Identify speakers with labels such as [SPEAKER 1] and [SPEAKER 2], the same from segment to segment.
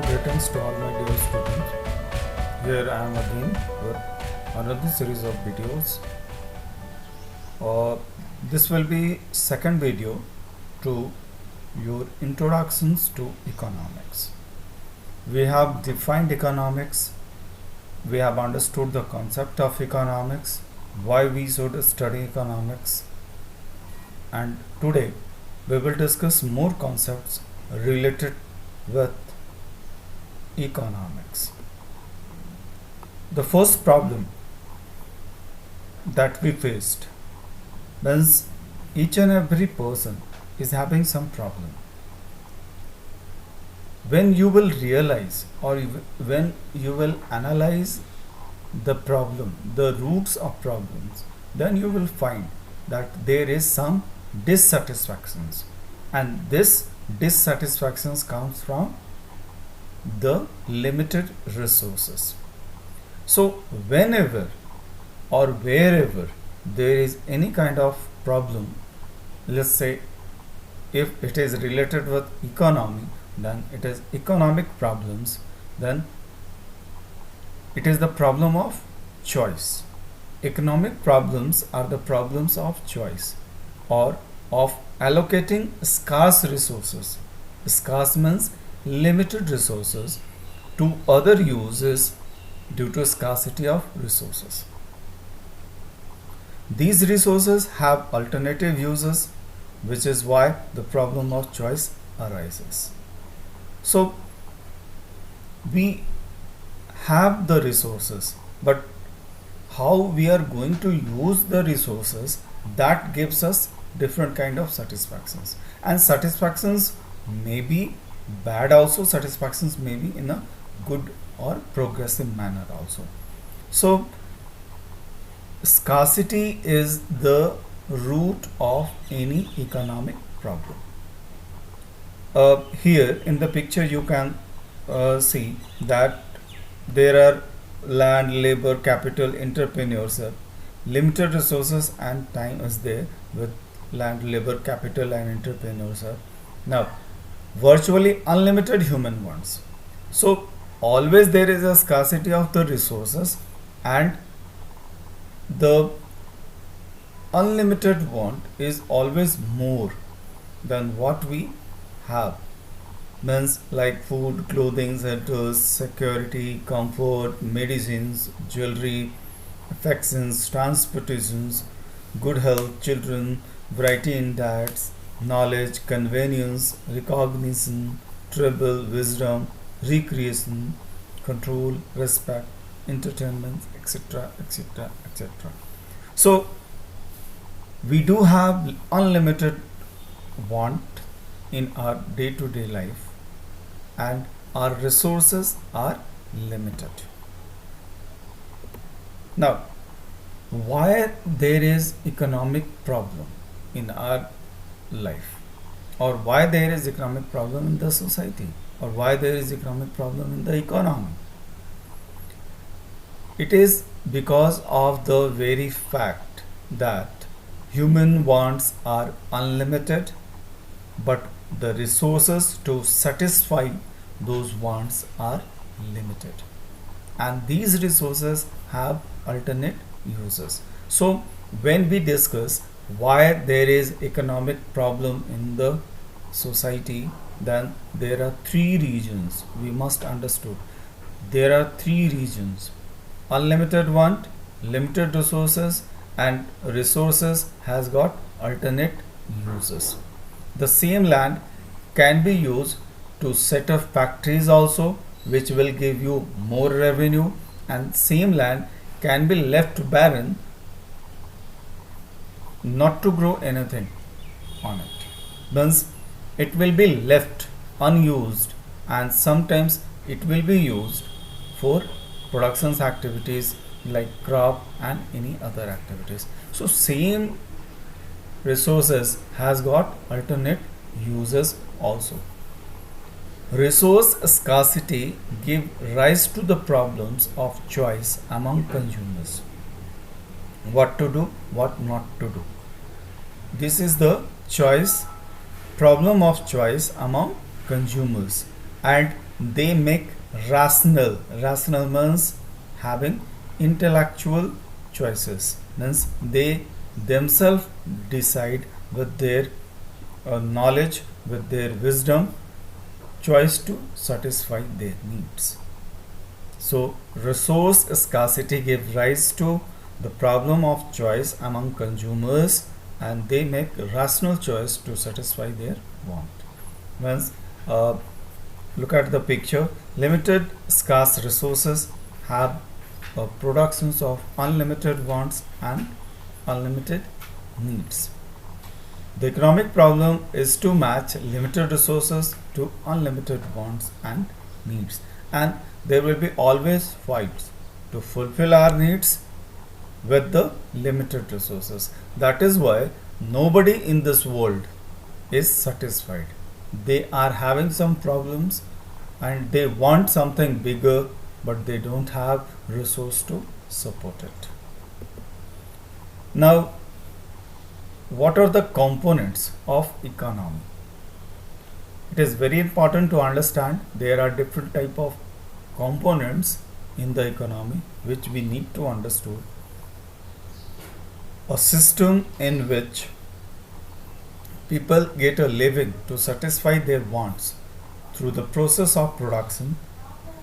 [SPEAKER 1] Greetings to all my dear students. Here I am again with another series of videos. This will be second video to your introductions to economics. We have defined economics. We have understood the concept of economics, why we should study economics, and today we will discuss more concepts related with economics. The first problem that we faced means each and every person is having some problem. When you will realize or when you will analyze the problem, the roots of problems, then you will find that there is some dissatisfactions, and this dissatisfactions comes from the limited resources. So whenever or wherever there is any kind of problem, let's say if it is related with economy, then it is economic problems, then it is the problem of choice. Economic problems are the problems of choice or of allocating scarce resources. Scarce means limited resources to other uses due to scarcity of resources. These resources have alternative uses, which is why the problem of choice arises. So we have the resources, but how we are going to use the resources, that gives us different kind of satisfactions, and satisfactions may be bad also, satisfactions may be in a good or progressive manner also. So scarcity is the root of any economic problem. Here in the picture you can see that there are land, labor, capital, entrepreneurs, limited resources and time is there with land, labor, capital and entrepreneurs. Now virtually unlimited human wants. So always there is a scarcity of the resources, and the unlimited want is always more than what we have. Means like food, clothing, shelters, security, comfort, medicines, jewelry, affections, transportations, good health, children, variety in diets, knowledge, convenience, recognition, travel, wisdom, recreation, control, respect, entertainment, etc., etc., etc. So we do have unlimited want in our day-to-day life, and our resources are limited. Now, why there is economic problem in our life, or why there is economic problem in the society, or why there is economic problem in the economy? It is because of the very fact that human wants are unlimited, but the resources to satisfy those wants are limited, and these resources have alternate uses. So when we discuss why there is economic problem in the society, then there are three regions we must understood. There are three regions: unlimited want, limited resources, and resources has got alternate uses. The same land can be used to set up factories also, which will give you more revenue, and same land can be left barren, not to grow anything on it. Means it will be left unused, and sometimes it will be used for productions activities like crop and any other activities. So same resources has got alternate uses also. Resource scarcity give rise to the problems of choice among consumers. What to do, what not to do. This is the choice problem of choice among consumers, and they make rational. Rational means having intellectual choices, means they themselves decide with their knowledge, with their wisdom, choice to satisfy their needs. So, resource scarcity gives rise to the problem of choice among consumers, and they make rational choice to satisfy their want. Means, look at the picture. Limited scarce resources have productions of unlimited wants and unlimited needs. The economic problem is to match limited resources to unlimited wants and needs, and there will be always fights to fulfill our needs with the limited resources. That is why nobody in this world is satisfied. They are having some problems and they want something bigger, but they don't have resource to support it. Now, what are the components of economy? It is very important to understand there are different type of components in the economy which we need to understand. A system in which people get a living to satisfy their wants through the process of production,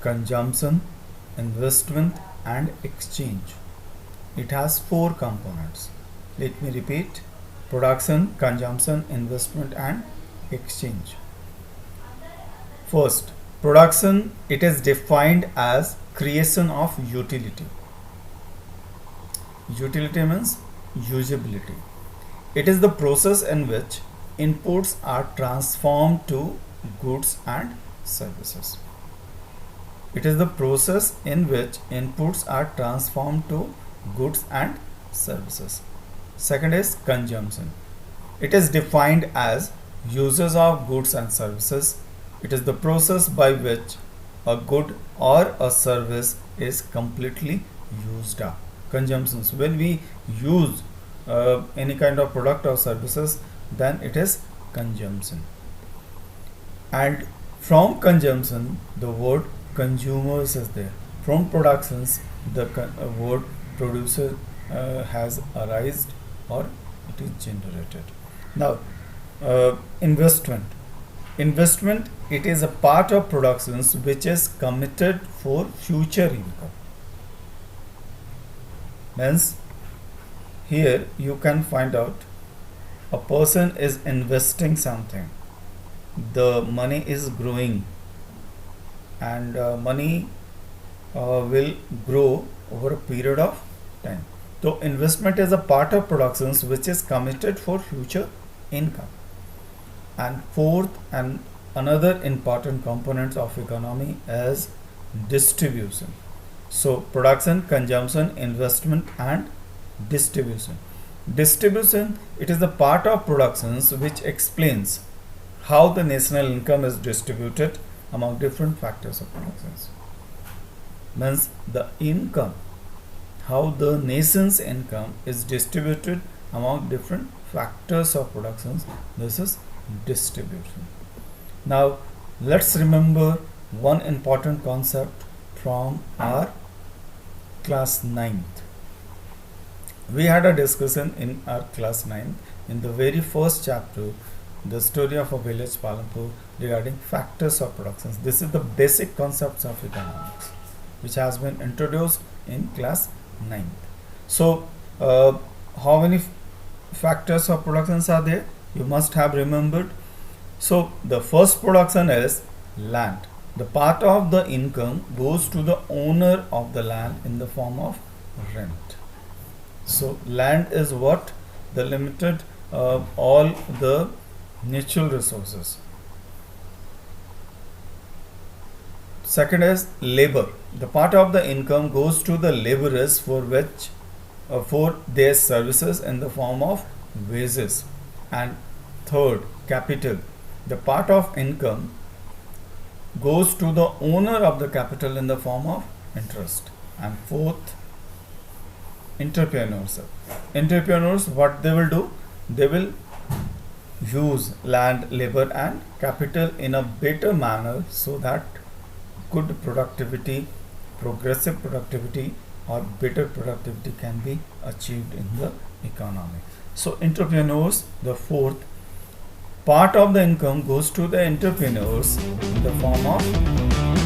[SPEAKER 1] consumption, investment and exchange. It has four components. Let me repeat: production, consumption, investment and exchange. First, production, it is defined as creation of utility. Utility means usability. It is the process in which inputs are transformed to goods and services. It is the process in which inputs are transformed to goods and services. Second is consumption. It is defined as uses of goods and services. It is the process by which a good or a service is completely used up. Consumptions. When we use any kind of product or services, then it is consumption. And from consumption, the word consumers is there. From productions, the word producer has arisen or it is generated. Now, investment. Investment, it is a part of productions which is committed for future income. Means here you can find out a person is investing something. The money is growing and money will grow over a period of time. So investment is a part of productions which is committed for future income. And fourth and another important component of economy is distribution. So production, consumption, investment and distribution. Distribution, it is the part of productions which explains how the national income is distributed among different factors of productions. Means the income, how the nation's income is distributed among different factors of productions. This is distribution. Now let's remember one important concept from our class 9th. We had a discussion in our class 9th in the very first chapter, the story of a village Palampur, regarding factors of productions. This is the basic concepts of economics which has been introduced in class 9th. So how many factors of productions are there? You must have remembered. So the first production is land. The part of the income goes to the owner of the land in the form of rent. So land is what? The limited all the natural resources. Second is labor. The part of the income goes to the laborers for which for their services in the form of wages. And third, capital. The part of income goes to the owner of the capital in the form of interest. And fourth, entrepreneurs. Entrepreneurs, what they will do? They will use land, labor and capital in a better manner so that good productivity, progressive productivity, or better productivity can be achieved in the economy. So entrepreneurs, the fourth part of the income goes to the entrepreneurs in the form of